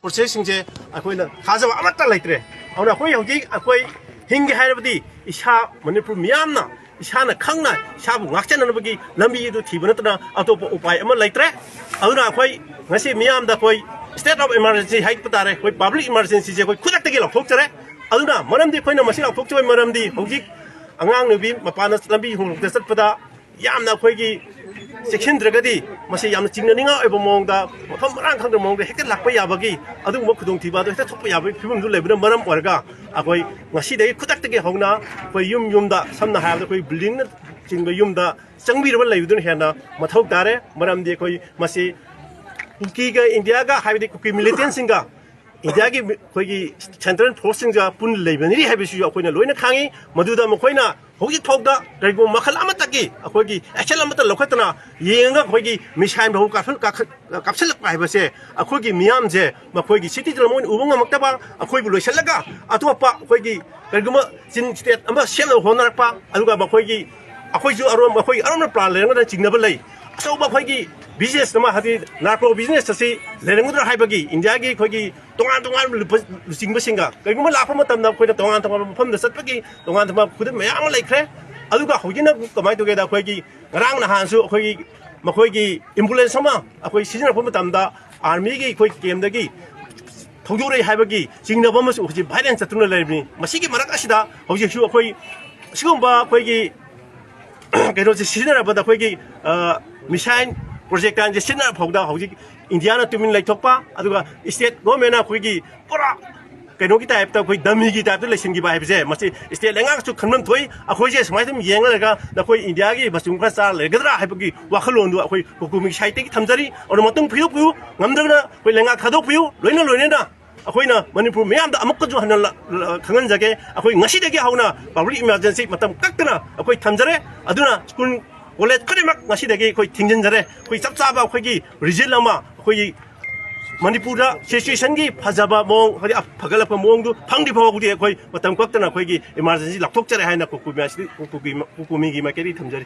ꯄ꯭ꯔꯣꯁꯦꯁꯁꯤꯡꯁꯦ ꯑꯩꯈꯣꯏꯅ ꯊꯥꯖꯕ ꯑꯃꯠꯇ ꯂꯩꯇ꯭ꯔꯦ ꯑꯗꯨꯅ ꯑꯩꯈꯣꯏ ꯍꯧꯖꯤꯛ ꯑꯩꯈꯣꯏ hingi hairabadi isha manipur miyamna isana khangna isabu ngakchananabagi lambi edu thiba natna atopa upai ama laitre aduna akhoi ngasi miyamda koi state of emergency haik patare koi public emergency je koi khudak tagi lathokchare aduna maramdi khoina masi lathokchoi maramdi hojik angang nubi mapana lambi hungda satpada yamna khoigi section dragadi masi yamna chingnaninga eba mongda mafam rang khangda mongda hekta lakpa yabagi adu mo khudong thiba do hekta thokpa yabagi phibum du lebna maram orga akoi ngasi dei khudak tagi hongna koi yumda samna haibda koi building na chingba yumda changbiraba leibdun hena mathau tare maramdi koi masi inkiga india ga haibdi koi militant singa india gi koi central force singa pun leibani haibisu akoina loina khangi maduda makoina hogi thokda kaigo makhal amataki akogi action amata lokhatna yenga koigi mishain bahu kapsal paibase akogi miyam je makoigi city jamon ubunga maktaba akoibu loisalaga atopa koigi kaiguma chin state amba selo honarpa aduga makoigi akoiju arom plan lenga chingnaba lei asoba koigi business nama hadi narco business asi lenga haibagi india gi koigi tongan lusingba singa kaiguma lakpa matamna koina tongan mafamda satpagi tongan khud mayam laikre aduga hojina kamai togeda koigi rang na hansu koigi ambulance sama akoi season of matamda army gi koi kemdagi thogdore haibagi jingnaba masu hoji violence atuna leibni masigi marak asida hoji su akoi sigumba koigi kero season abada koigi missile project kan season phogda hoji india na tumin laithokpa aduga state government na koigi pura keno ki type ta koi dami ki type lesin gi bai bje masi state lenga chu khanman thoi akhoi je smai tum yenga laga na koi india gi basung ka cha legadra haibagi wakhalon du akhoi hukumi saite ki thamjari or matung phiu ngamdagna koi lenga khadok phiu loina na akoina manipur miyam da amuk ju hanal khangan jage akoi ngasi degi hauna public emergency matam kaktana akoi thamjare aduna school college kharimak ngasi degi koi thingjan jare koi chapchaba akoi gi result lama akoi manipur da situation gi phajaba mong hadi phagalapa mong du phangdi phawgu di akoi matam kaktana akoi gi emergency lathok chare haina kukumi gi makeri thamjari